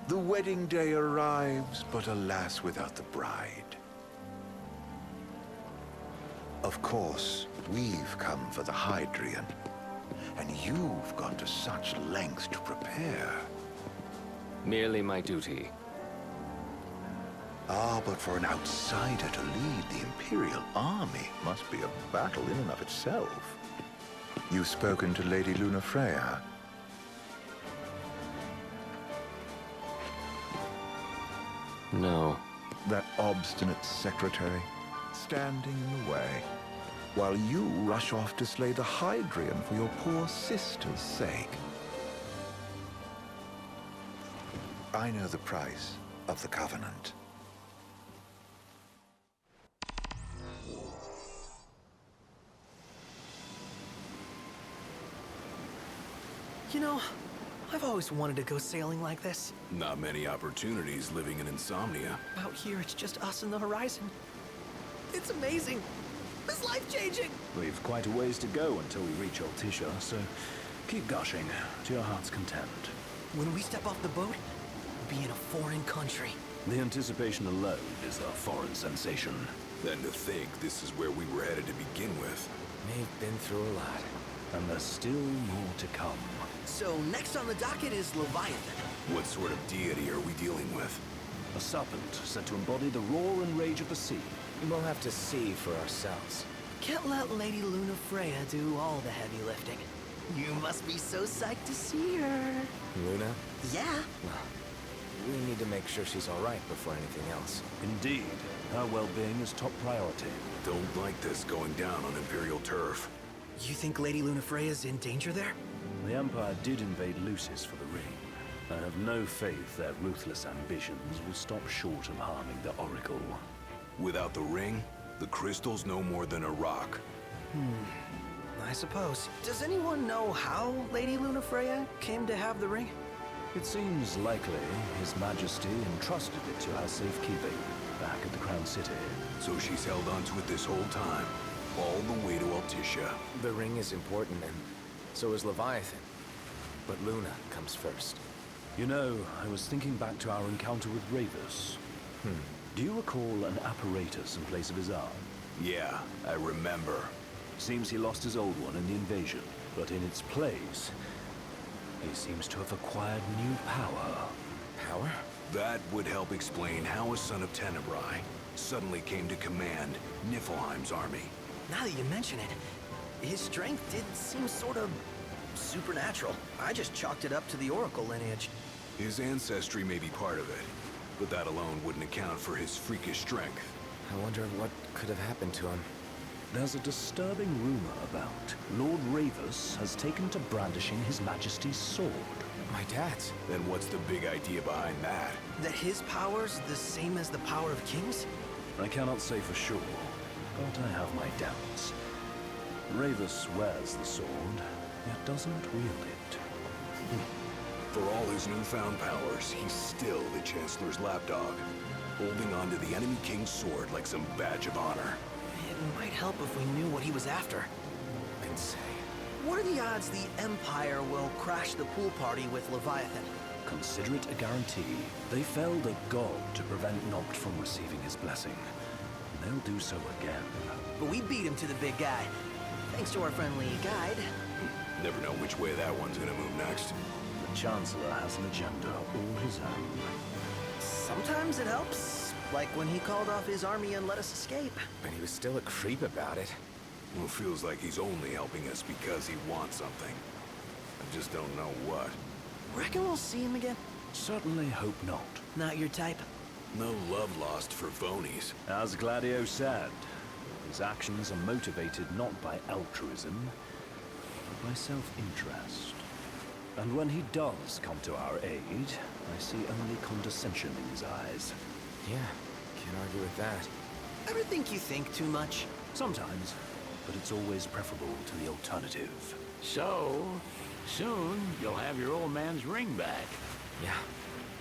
The wedding day arrives, but alas, without the bride. Of course, we've come for the Hydrian, and you've gone to such lengths to prepare. Merely my duty. Ah, but for an outsider to lead the Imperial army must be a battle in and of itself. You've spoken to Lady Lunafreya? No. That obstinate secretary, standing in the way, while you rush off to slay the Hydrian for your poor sister's sake. I know the price of the Covenant. You know, I've always wanted to go sailing like this. Not many opportunities living in Insomnia. Out here, it's just us and the horizon. It's amazing. It's life-changing. We've quite a ways to go until we reach Altissia, so keep gushing to your heart's content. When we step off the boat, we'll be in a foreign country. The anticipation alone is a foreign sensation. Then to think this is where we were headed to begin with. They've been through a lot. And there's still more to come. So next on the docket is Leviathan. What sort of deity are we dealing with? A serpent said to embody the roar and rage of the sea. We'll have to see for ourselves. Can't let Lady Lunafreya do all the heavy lifting. You must be so psyched to see her. Luna? Yeah. Well, we need to make sure she's all right before anything else. Indeed, her well-being is top priority. Don't like this going down on Imperial turf. You think Lady Lunafreya's in danger there? The Empire did invade Lucis for the ring. I have no faith their ruthless ambitions will stop short of harming the Oracle. Without the ring, the crystal's no more than a rock. I suppose. Does anyone know how Lady Lunafreya came to have the ring? It seems likely His Majesty entrusted it to her safekeeping back at the Crown City. So she's held onto it this whole time, all the way to Altissia. The ring is important, and so is Leviathan. But Luna comes first. You know, I was thinking back to our encounter with Ravus. Do you recall an apparatus in place of his arm? Yeah, I remember. Seems he lost his old one in the invasion, but in its place, he seems to have acquired new power. Power? That would help explain how a son of Tenebrae suddenly came to command Niflheim's army. Now that you mention it, his strength did seem sort of supernatural. I just chalked it up to the Oracle lineage. His ancestry may be part of it, but that alone wouldn't account for his freakish strength. I wonder what could have happened to him. There's a disturbing rumor about Lord Ravus has taken to brandishing His Majesty's sword. My dad's. Then what's the big idea behind that? That his power's the same as the power of kings? I cannot say for sure, but I have my doubts. Ravus wears the sword, yet doesn't wield it. For all his newfound powers, he's still the Chancellor's lapdog, holding onto the enemy king's sword like some badge of honor. It might help if we knew what he was after. Can say. What are the odds the Empire will crash the pool party with Leviathan? Consider it a guarantee. They felled a god to prevent Noct from receiving his blessing. They'll do so again. But we beat him to the big guy, thanks to our friendly guide. Never know which way that one's gonna move next. The Chancellor has an agenda all his own. Sometimes it helps, like when he called off his army and let us escape. But he was still a creep about it. Well, feels like he's only helping us because he wants something. I just don't know what. Reckon we'll see him again? Certainly hope not. Not your type? No love lost for phonies. As Gladio said, his actions are motivated not by altruism, but by self-interest. And when he does come to our aid, I see only condescension in his eyes. Yeah, can't argue with that. Ever think you think too much? Sometimes, but it's always preferable to the alternative. So, soon you'll have your old man's ring back. Yeah,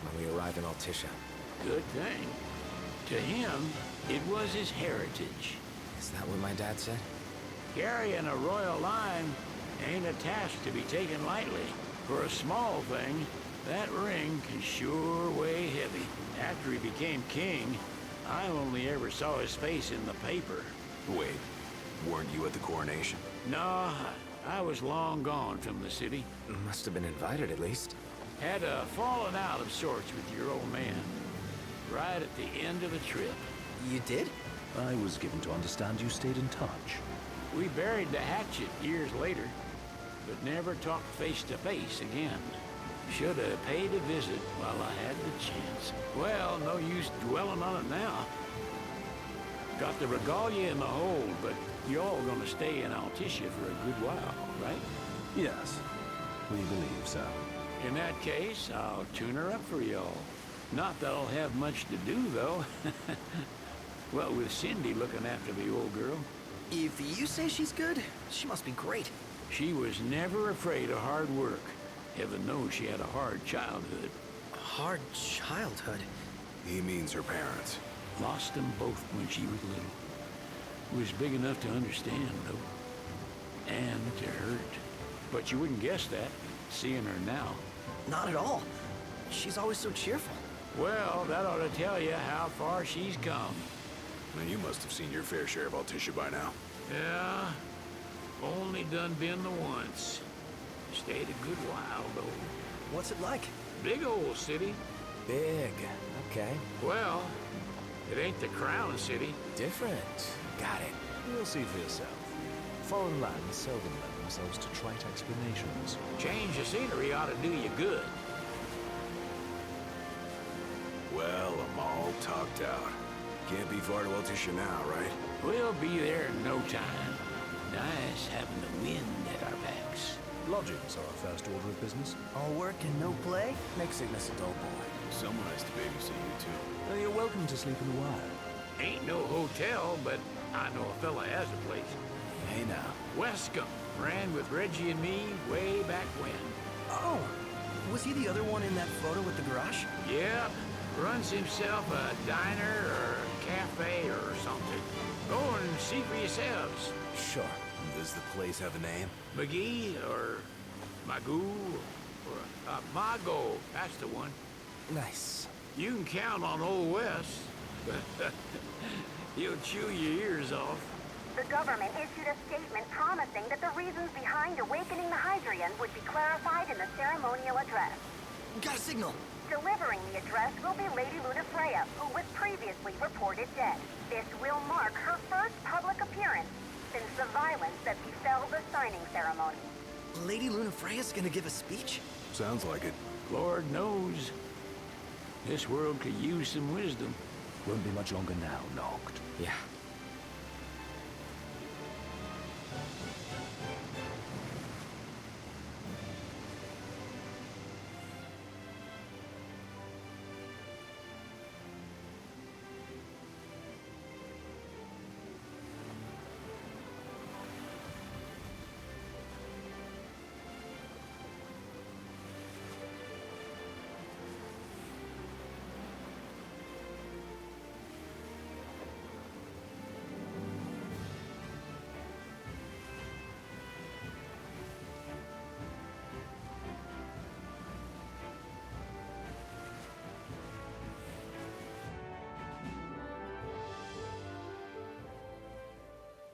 when we arrive in Altissia. Good thing. To him, it was his heritage. Is that what my dad said? Carrying a royal line ain't a task to be taken lightly. For a small thing, That ring can sure weigh heavy. After he became king, I only ever saw his face in the paper. Wait, weren't you at the coronation? No, I was long gone from the city. Must have been invited at least. Had a falling out of sorts with your old man. Right at the end of the trip. You did? I was given to understand you stayed in touch. We buried the hatchet years later, but never talked face to face again. Should have paid a visit while I had the chance. Well, no use dwelling on it now. Got the regalia in the hold, but y'all gonna stay in Altissia for a good while, right? Yes, we believe so. In that case, I'll tune her up for y'all. Not that I'll have much to do, though. Well, with Cindy looking after the old girl. If you say she's good, she must be great. She was never afraid of hard work. Heaven knows she had a hard childhood. A hard childhood. He means her parents. Lost them both when she was little. Was big enough to understand, though. And to hurt. But you wouldn't guess that, seeing her now. Not at all. She's always so cheerful. Well, that ought to tell you how far she's come. And you must have seen your fair share of Altissia by now. Yeah, only done been the once. Stayed a good while, though. What's it like? Big old city. Big. Okay. Well, it ain't the crown city. Different. Got it. You'll see for yourself. Foreign lands seldom lend themselves to trite explanations. Change of scenery ought to do you good. Well, I'm all talked out. Can't be far to Altissia now, right? We'll be there in no time. Nice having the wind at our backs. Lodgings are our first order of business. All work and no play? Make Cygnus a dull boy. Someone has to babysit you, too. You're welcome to sleep in the wild. Ain't no hotel, but I know a fella has a place. Hey now. Wescombe ran with Reggie and me way back when. Oh, was he the other one in that photo with the garage? Yep, runs himself a diner or a cafe or something. Go and see for yourselves. Sure. Does the place have a name? McGee or Magoo or Mago, that's the one. Nice. You can count on Old West. He'll chew your ears off. The government issued a statement promising that the reasons behind awakening the Hydrian would be clarified in the ceremonial address. Got a signal. Delivering the address will be Lady Luna Freya, who was previously reported dead. This will mark her first public appearance since the violence that befell the signing ceremony. Lady Luna Freya's gonna give a speech? Sounds like it. Lord knows. This world could use some wisdom. Won't be much longer now, Noct. Yeah.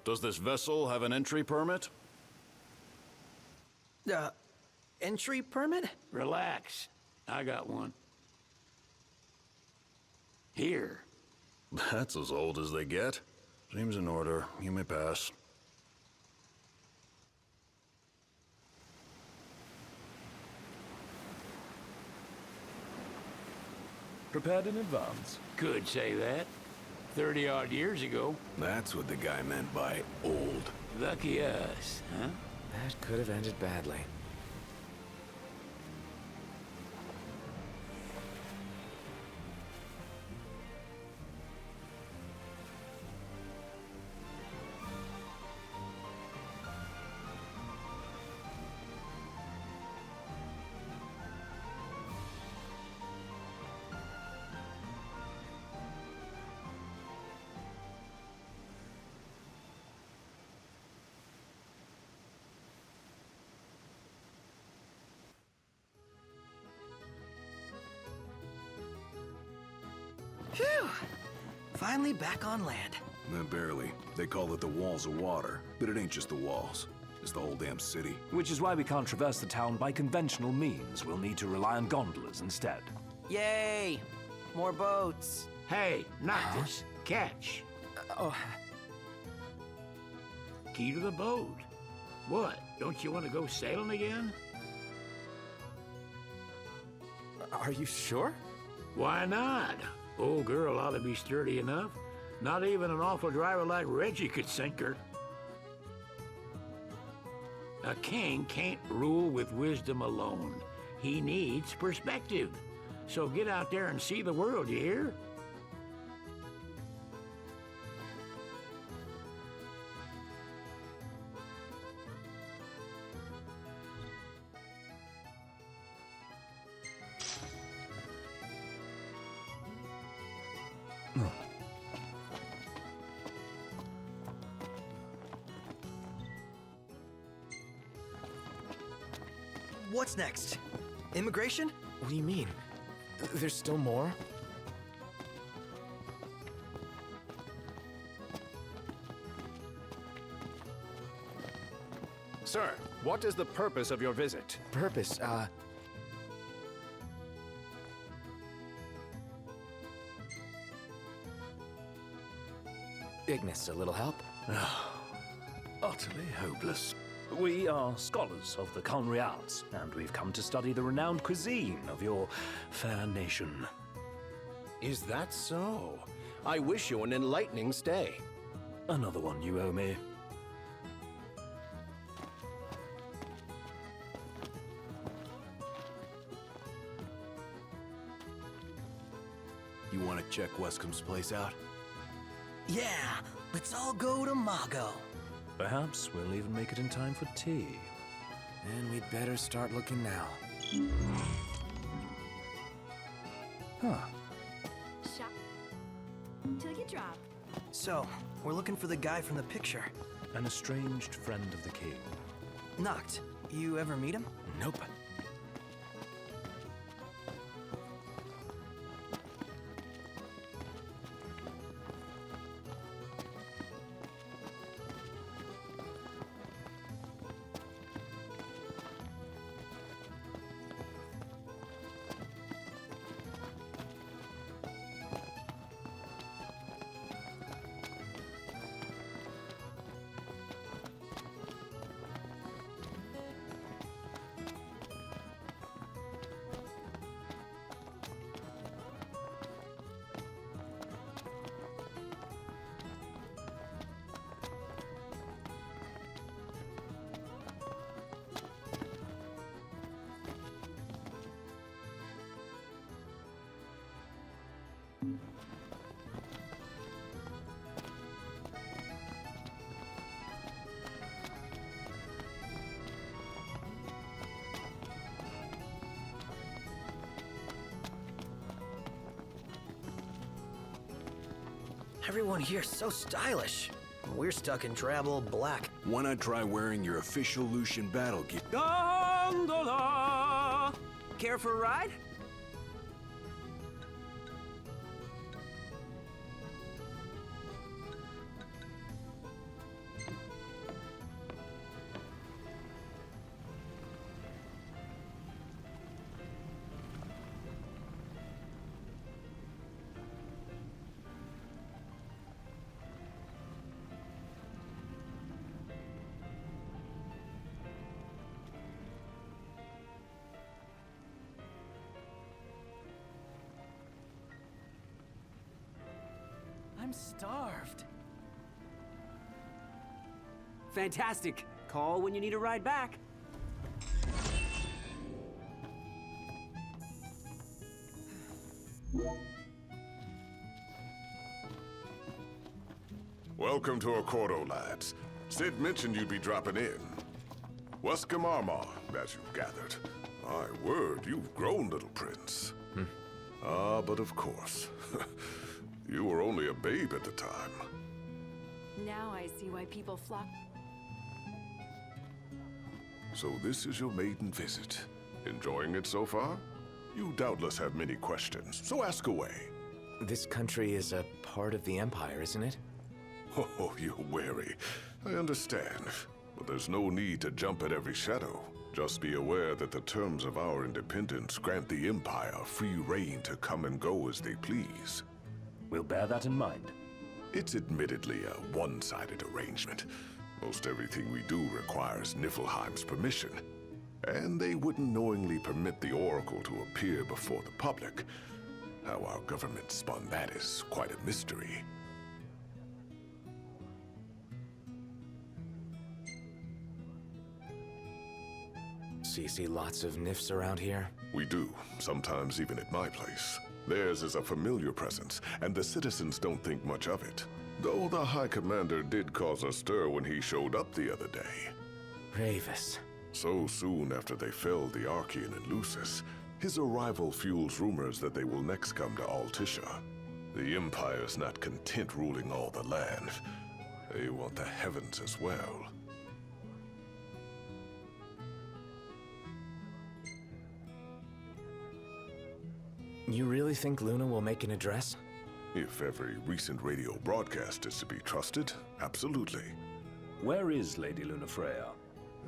Does this vessel have an entry permit? Entry permit? Relax. I got one. Here. That's as old as they get. Seems in order. You may pass. Prepared in advance? Could say that. 30-odd years ago. That's what the guy meant by old. Lucky us, huh? That could have ended badly. Finally back on land. Barely. They call it the Walls of Water, but it ain't just the walls. It's the whole damn city. Which is why we can't traverse the town by conventional means. We'll need to rely on gondolas instead. Yay! More boats. Hey, Noctis, catch. Oh, Key to the boat. What? Don't you want to go sailing again? are you sure? Why not? Old girl ought to be sturdy enough. Not even an awful driver like Reggie could sink her. A king can't rule with wisdom alone. He needs perspective. So get out there and see the world, you hear? What's next? Immigration? What do you mean? There's still more? Sir, what is the purpose of your visit? Purpose, Ignis, a little help? Utterly hopeless. We are scholars of the culinary arts, and we've come to study the renowned cuisine of your fair nation. Is that so? I wish you an enlightening stay. Another one you owe me. You want to check Wescom's place out? Yeah, let's all go to Mago. Perhaps we'll even make it in time for tea. And we'd better start looking now. Huh. Shop till you drop. So, we're looking for the guy from the picture. An estranged friend of the king. Noct, you ever meet him? Nope. Everyone here's so stylish. We're stuck in drab old black. Why not try wearing your official Lucian battle gear? Gondola! Care for a ride? I'm starved. Fantastic. Call when you need a ride back. Welcome to Accordo, lads. Sid mentioned you'd be dropping in. Wescom Armor, as you've gathered. My word, you've grown, little prince. Ah, but of course. You were only a babe at the time. Now I see why people flock. So this is your maiden visit. Enjoying it so far? You doubtless have many questions, so ask away. This country is a part of the Empire, isn't it? Oh, you're wary. I understand. But there's no need to jump at every shadow. Just be aware that the terms of our independence grant the Empire free reign to come and go as they please. We'll bear that in mind. It's admittedly a one-sided arrangement. Most everything we do requires Niflheim's permission. And they wouldn't knowingly permit the Oracle to appear before the public. How our government spun that is quite a mystery. So you see lots of Nifs around here? We do, sometimes even at my place. Theirs is a familiar presence, and the citizens don't think much of it. Though the High Commander did cause a stir when he showed up the other day. Ravis. So soon after they felled the Archean and Lucis, his arrival fuels rumors that they will next come to Altissia. The Empire's not content ruling all the land. They want the heavens as well. You really think Luna will make an address? If every recent radio broadcast is to be trusted, absolutely. Where is Lady Lunafreya?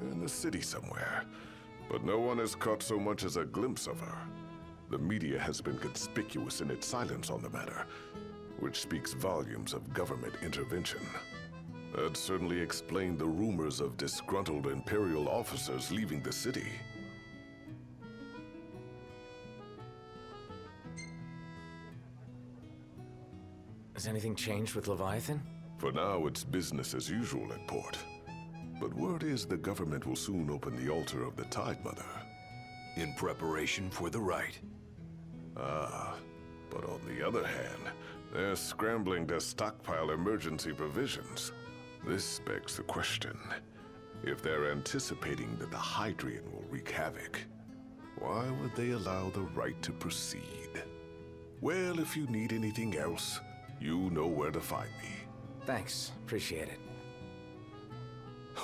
In the city somewhere. But no one has caught so much as a glimpse of her. The media has been conspicuous in its silence on the matter, which speaks volumes of government intervention. That certainly explained the rumors of disgruntled Imperial officers leaving the city. Has anything changed with Leviathan? For now, it's business as usual at port. But word is the government will soon open the altar of the Tide Mother. In preparation for the rite. Ah, but on the other hand, they're scrambling to stockpile emergency provisions. This begs the question, if they're anticipating that the Hydrian will wreak havoc, why would they allow the rite to proceed? Well, if you need anything else, you know where to find me. Thanks, appreciate it.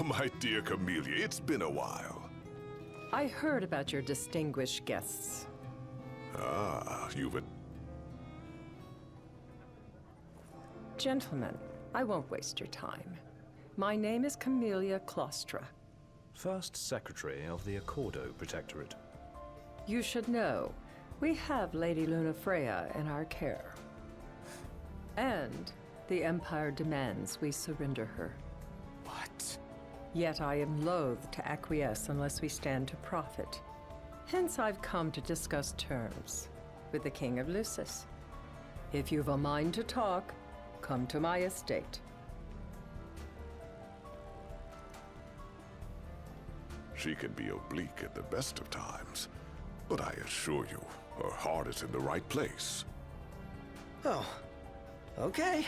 My dear Camellia, it's been a while. I heard about your distinguished guests. Ah, Gentlemen, I won't waste your time. My name is Camellia Claustra. First Secretary of the Accordo Protectorate. You should know, we have Lady Lunafreya in our care. And the Empire demands we surrender her. What? Yet I am loath to acquiesce unless we stand to profit. Hence I've come to discuss terms with the King of Lucis. If you've a mind to talk, come to my estate. She can be oblique at the best of times, but I assure you, her heart is in the right place. Oh, okay.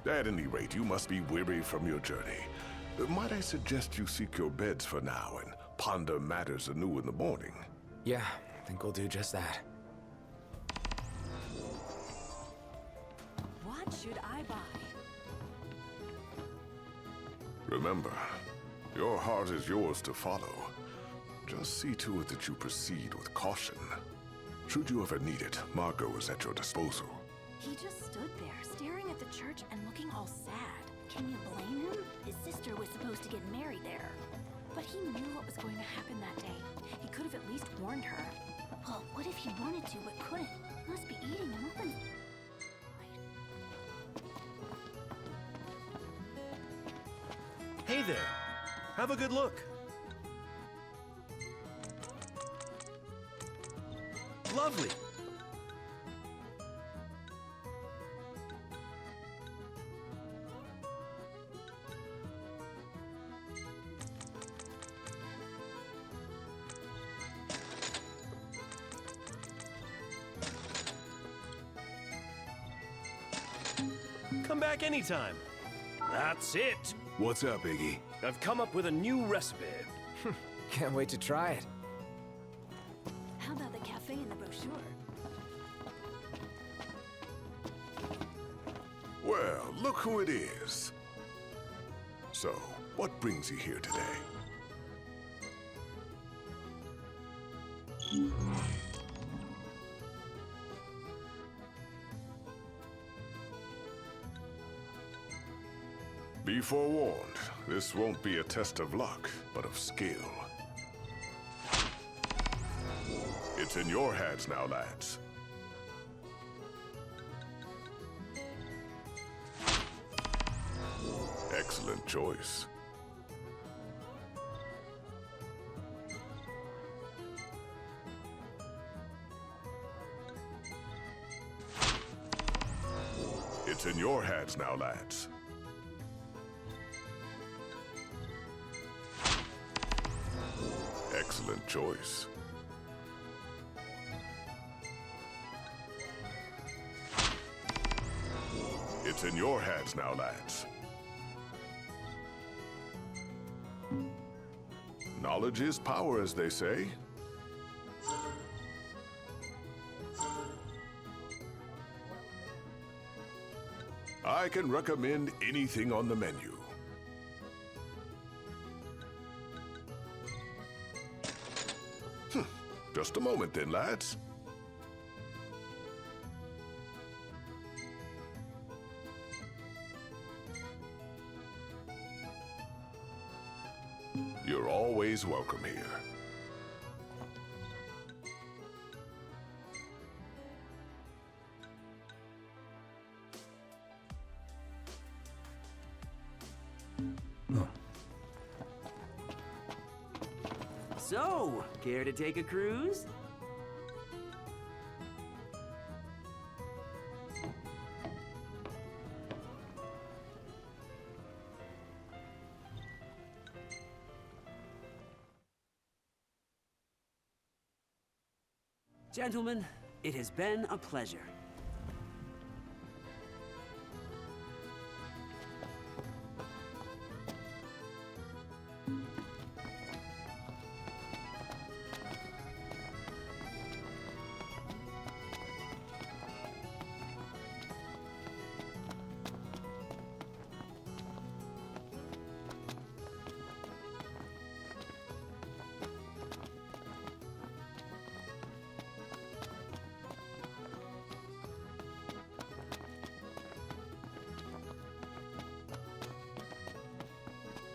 At any rate, you must be weary from your journey. Might I suggest you seek your beds for now and ponder matters anew in the morning? Yeah, I think we'll do just that. What should I buy? Remember, your heart is yours to follow. Just see to it that you proceed with caution. Should you ever need it, Margot is at your disposal. He just stood there, staring at the church and looking all sad. Can you blame him? His sister was supposed to get married there. But he knew what was going to happen that day. He could have at least warned her. Well, what if he wanted to but couldn't? Must be eating him up and... Hey there. Have a good look. Lovely. Come back anytime. That's it. What's up, Iggy? I've come up with a new recipe. Can't wait to try it. How about the cafe in the brochure? Well, look who it is. So, what brings you here today? Be forewarned, this won't be a test of luck, but of skill. It's in your hands now, lads. Excellent choice. It's in your hands now, lads. Excellent choice. It's in your hands now, lads. Knowledge is power, as they say. I can recommend anything on the menu. Just a moment then, lads. You're always welcome here. So, care to take a cruise? Gentlemen, it has been a pleasure.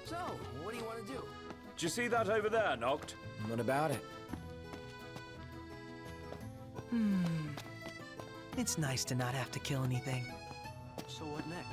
So, what do you want to do? Did you see that over there, Noct? What about it? It's nice to not have to kill anything. So what next?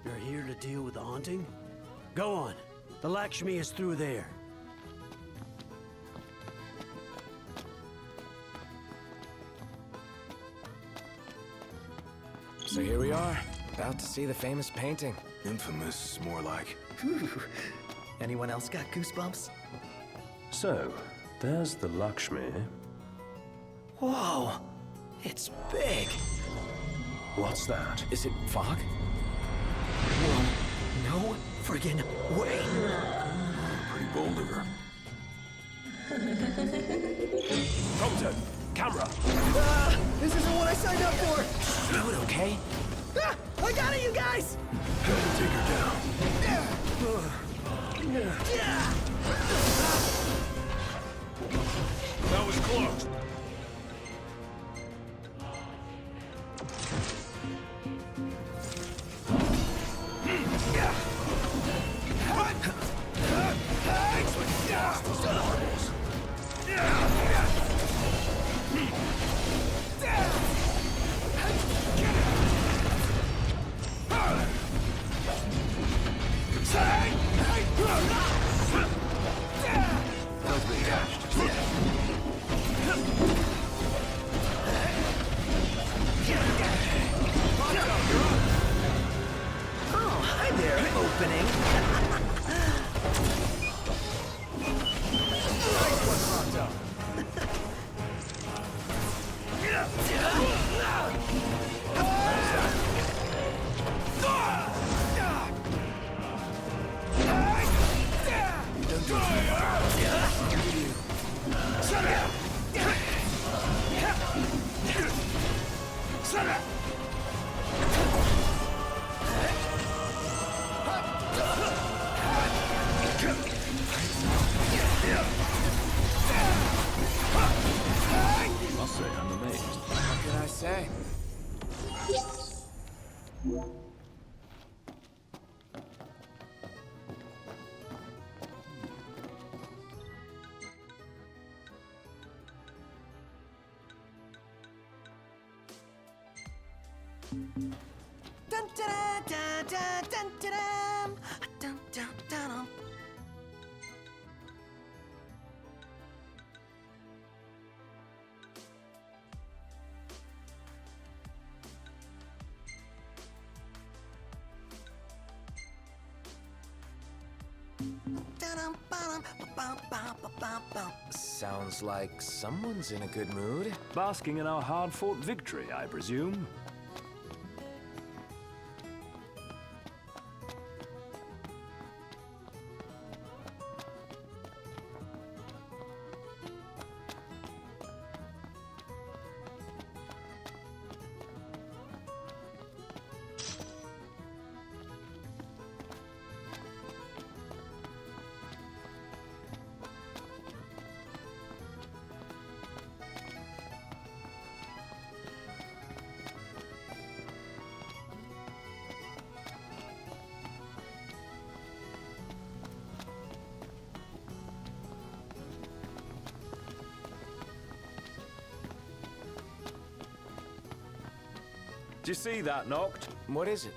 You're here to deal with the haunting? Go on. The Lakshmi is through there. So here we are, about to see the famous painting. Infamous, more like. Anyone else got goosebumps? So, there's the Lakshmi. Whoa! It's big! What's that? Is it fog? No friggin' way! Pretty bold of her. Compton! Camera! This isn't what I signed up for! You doing okay? I got it, you guys! Gotta take her down. That was close! Dun da da da dun da dum. Dun dun dun. Sounds like someone's in a good mood. Basking in our hard-fought victory, I presume. Do you see that, Noct? What is it?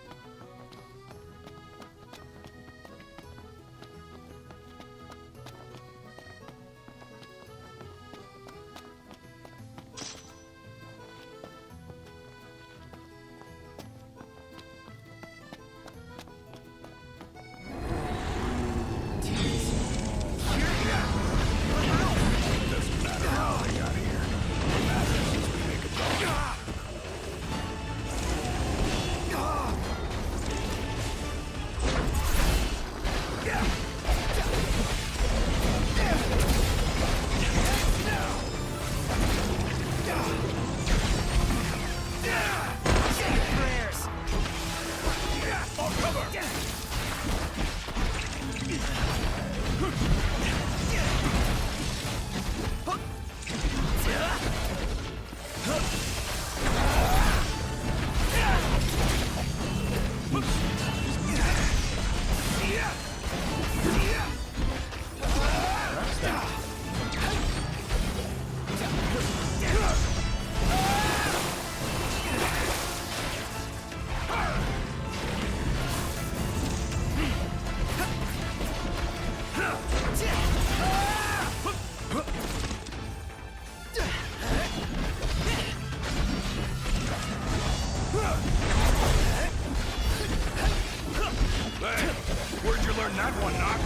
Where'd you learn that one, Nox?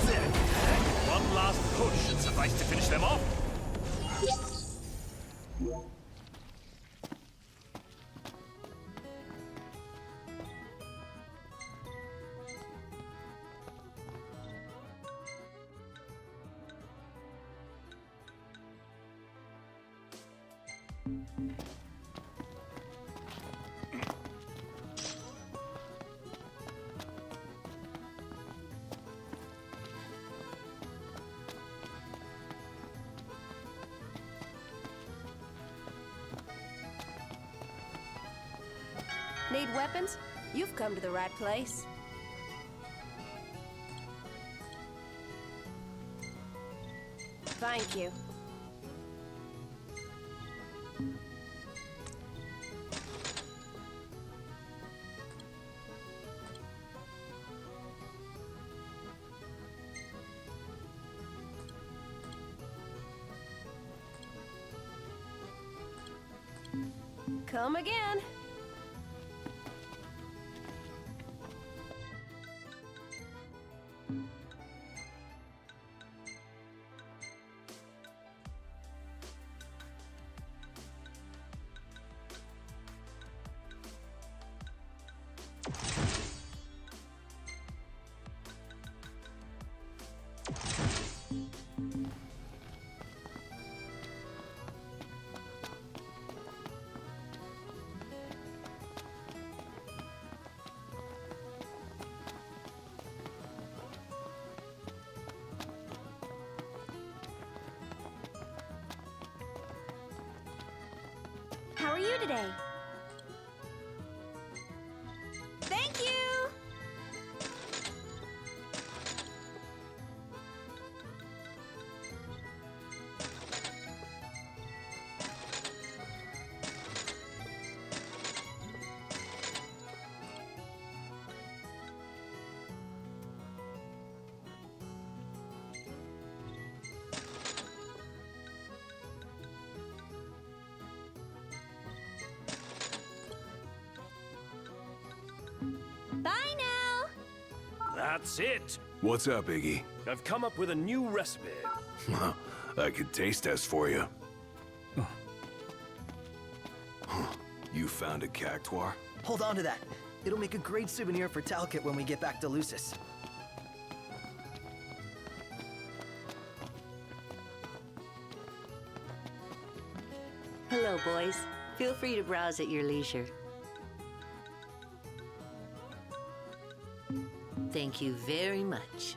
One last push should suffice to finish them off. Need weapons? You've come to the right place. Thank you. Come again. How are you today? Thank you! That's it! What's up, Iggy? I've come up with a new recipe. I could taste test for you. You found a cactuar? Hold on to that. It'll make a great souvenir for Talcott when we get back to Lucis. Hello, boys. Feel free to browse at your leisure. Thank you very much.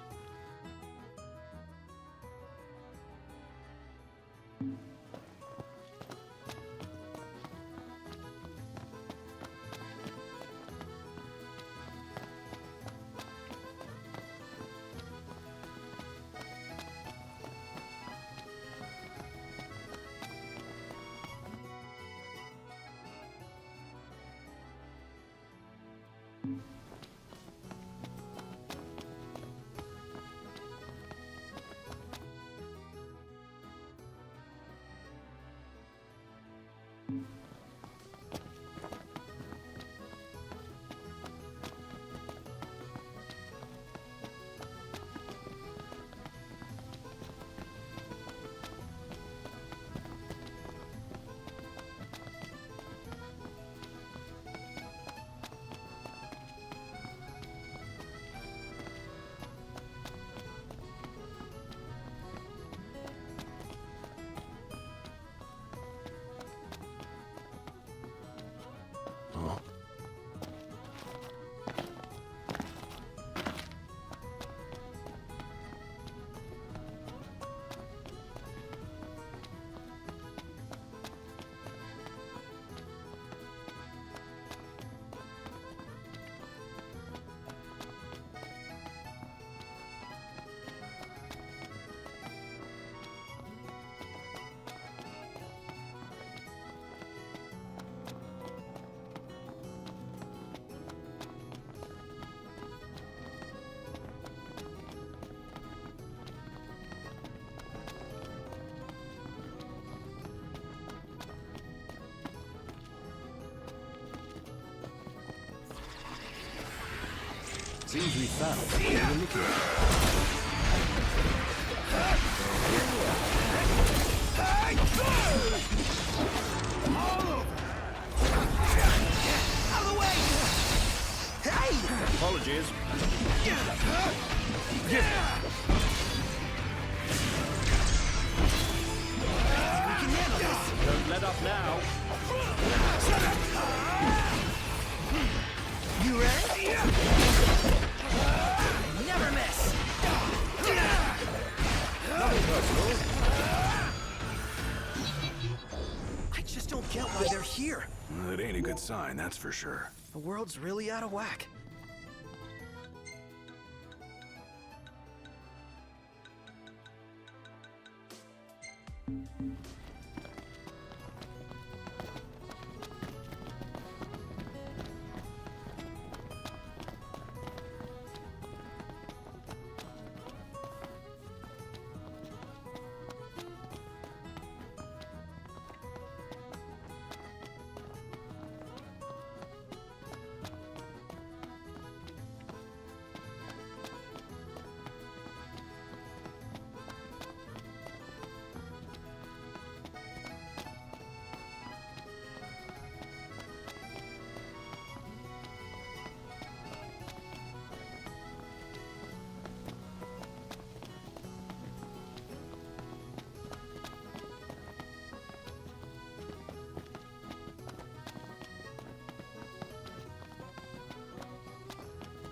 Seems we found what we were looking Out of the way! Hey! Apologies. We can handle this! Don't let up now. You ready? Never miss! Nothing personal. I just don't get why they're here. That ain't a good sign, that's for sure. The world's really out of whack.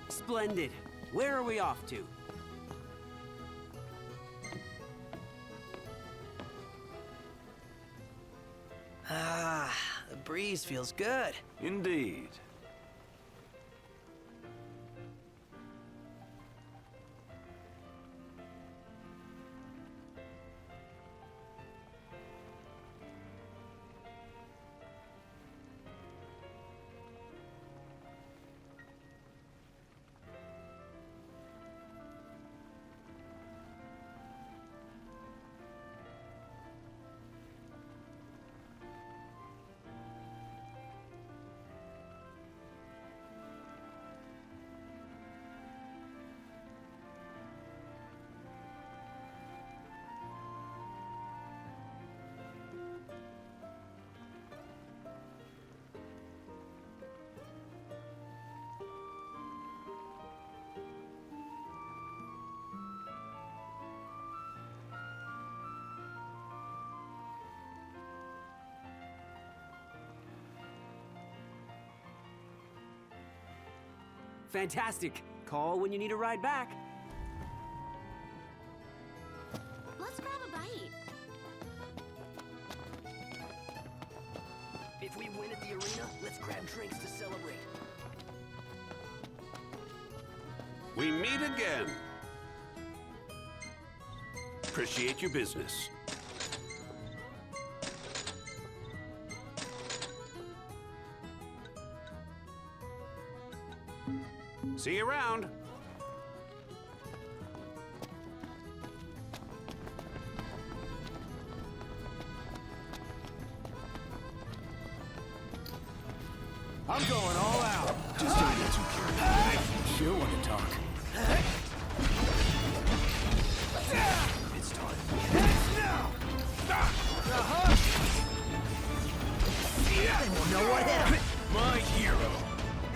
Splendid. Where are we off to? Ah, the breeze feels good. Indeed. Fantastic. Call when you need a ride back. Let's grab a bite. If we win at the arena, let's grab drinks to celebrate. We meet again. Appreciate your business. See you around. I'm going all out. Just don't get too carried away. She'll want to talk. It's time. They won't know what happened. My hero.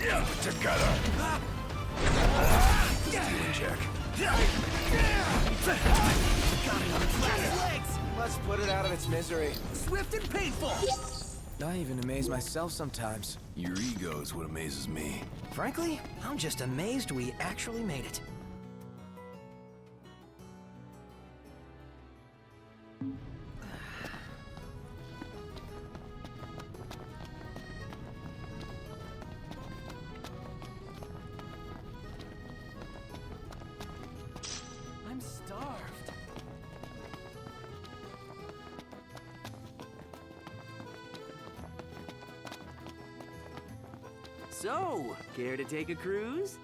Yeah, together. Stealing check. Got me on its last legs. Let's put it out of its misery. Swift and painful. I even amaze myself sometimes. Your ego is what amazes me. Frankly, I'm just amazed we actually made it. I'm starved. So, care to take a cruise?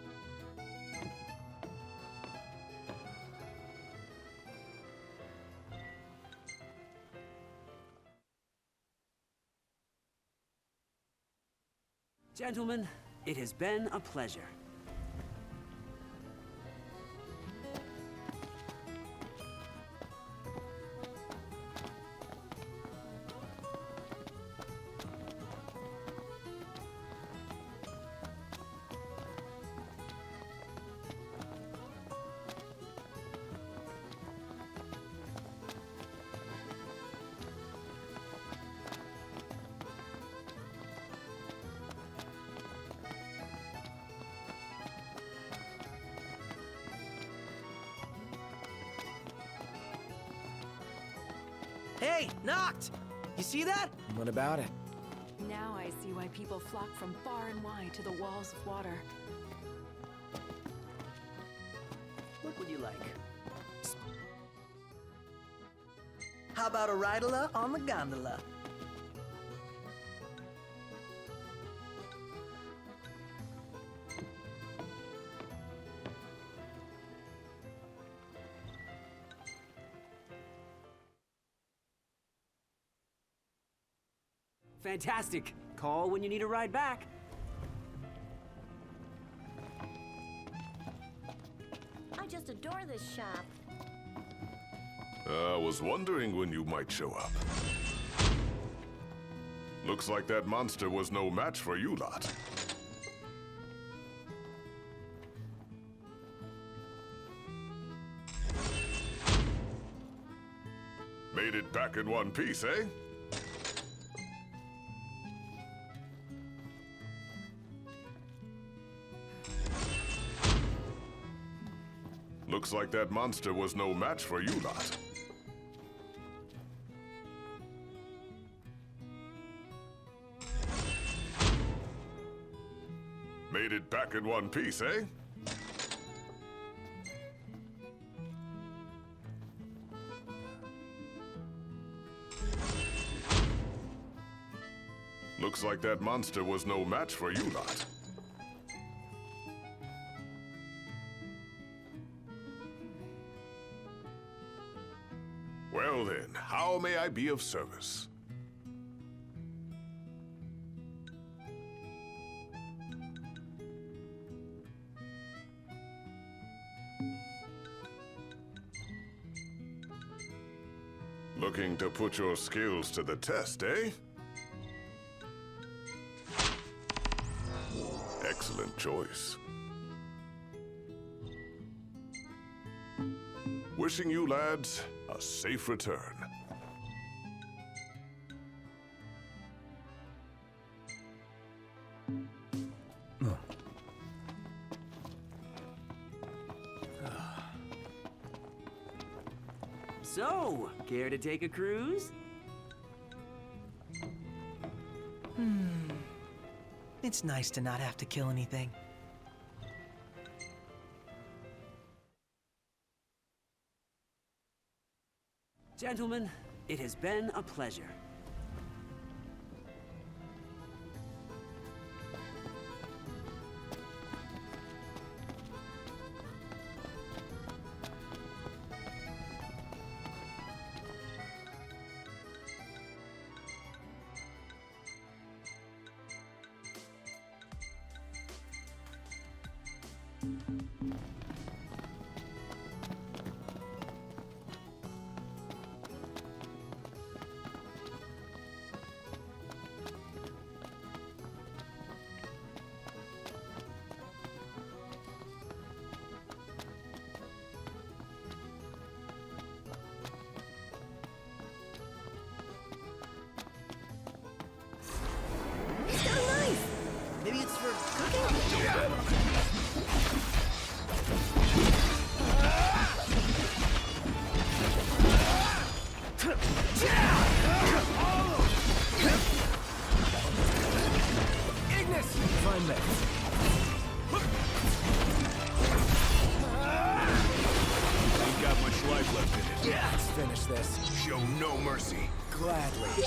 Gentlemen, it has been a pleasure. Hey, knocked! You see that? What about it? Now I see why people flock from far and wide to the walls of water. What would you like? How about a ridola on the gondola? Fantastic. Call when you need a ride back. I just adore this shop. I was wondering when you might show up. Looks like that monster was no match for you lot. Made it back in one piece, eh? Looks like that monster was no match for you lot. Made it back in one piece, eh? Looks like that monster was no match for you lot. Well then, how may I be of service? Looking to put your skills to the test, eh? Excellent choice. Wishing you lads a safe return. So, care to take a cruise? It's nice to not have to kill anything. Gentlemen, it has been a pleasure. He's got a knife! Maybe it's for cooking? Ignis! Find me. Ain't got much life left in it. Let's finish this. Show no mercy. Gladly.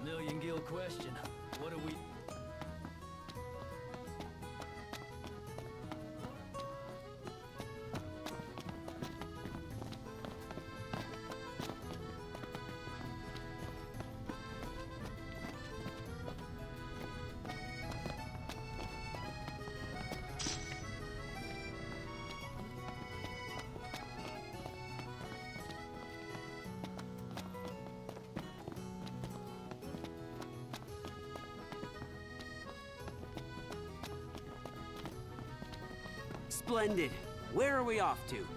Million gil question. What do we... Splendid. Where are we off to?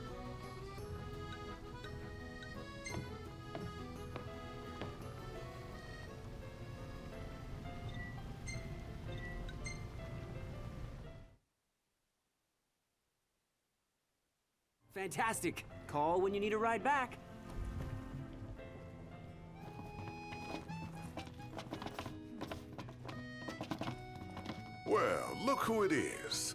Fantastic. Call when you need a ride back. Well, look who it is.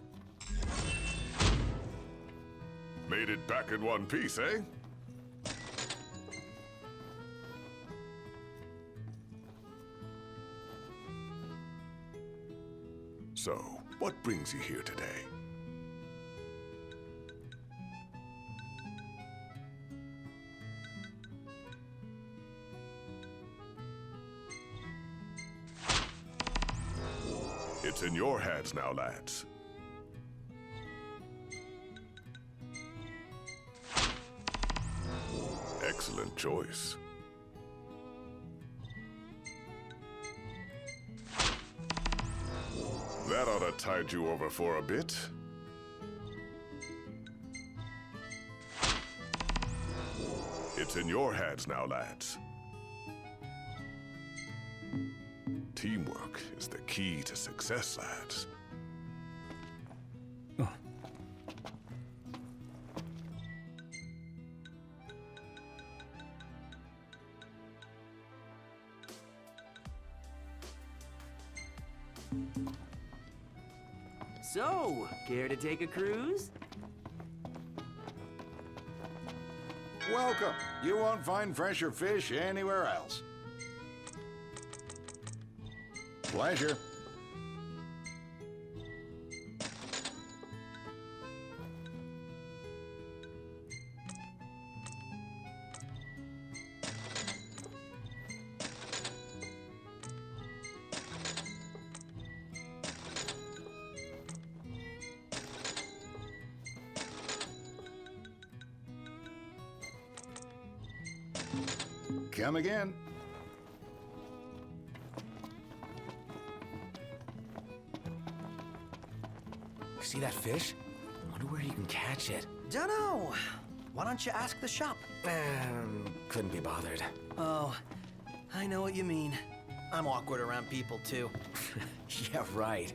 Made it back in one piece, eh? So, what brings you here today? It's in your hands now, lads. Excellent choice. That ought to tide you over for a bit. It's in your hands now, lads. Teamwork is the key to success, lads. So, care to take a cruise? Welcome. You won't find fresher fish anywhere else. Pleasure. Come again. See that fish? Wonder where you can catch it. Dunno. Why don't you ask the shop? Couldn't be bothered. Oh, I know what you mean. I'm awkward around people, too. Yeah, right.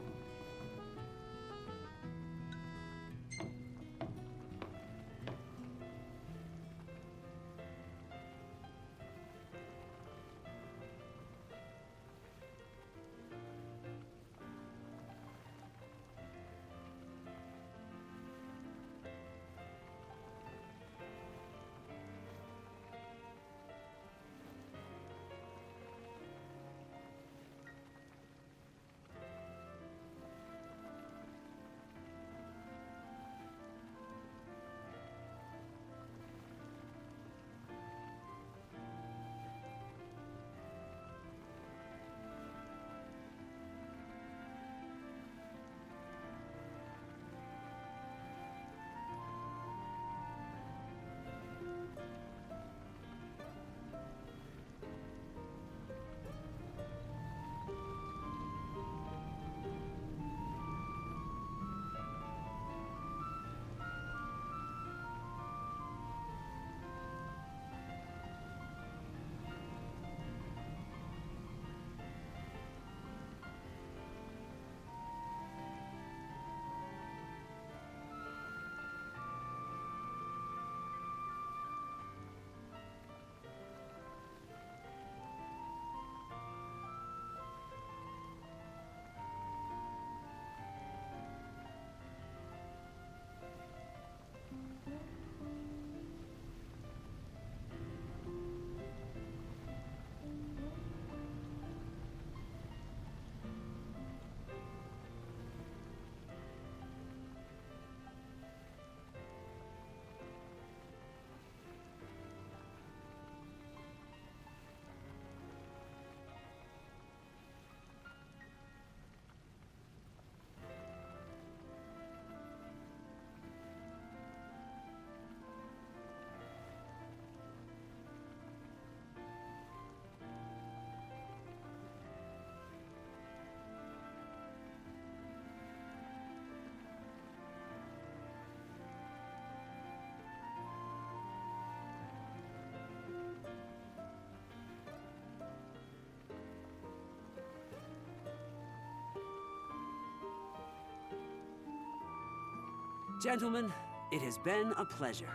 Gentlemen, it has been a pleasure.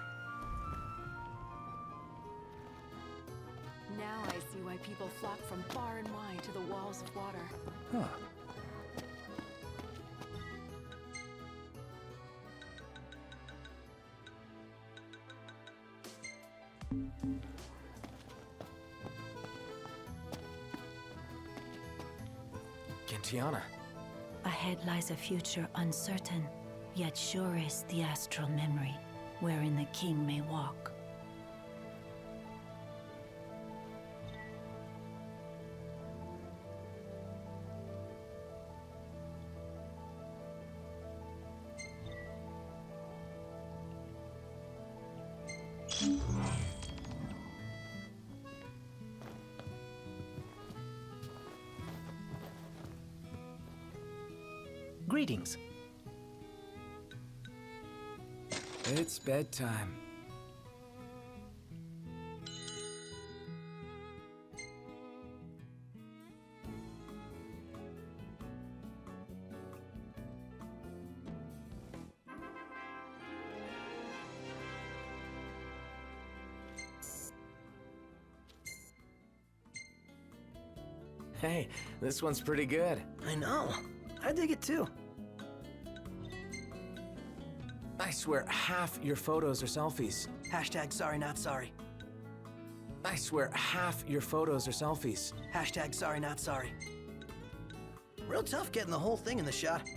Now I see why people flock from far and wide to the walls of water. Huh. Gentiana. Ahead lies a future uncertain, yet sure is the astral memory, wherein the king may walk. Greetings. It's bedtime. Hey, this one's pretty good. I know. I dig it too. I swear half your photos are selfies. Hashtag sorry not sorry. I swear half your photos are selfies. Hashtag sorry not sorry. Real tough getting the whole thing in the shot.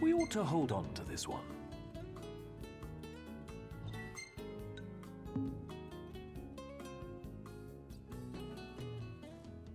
We ought to hold on to this one.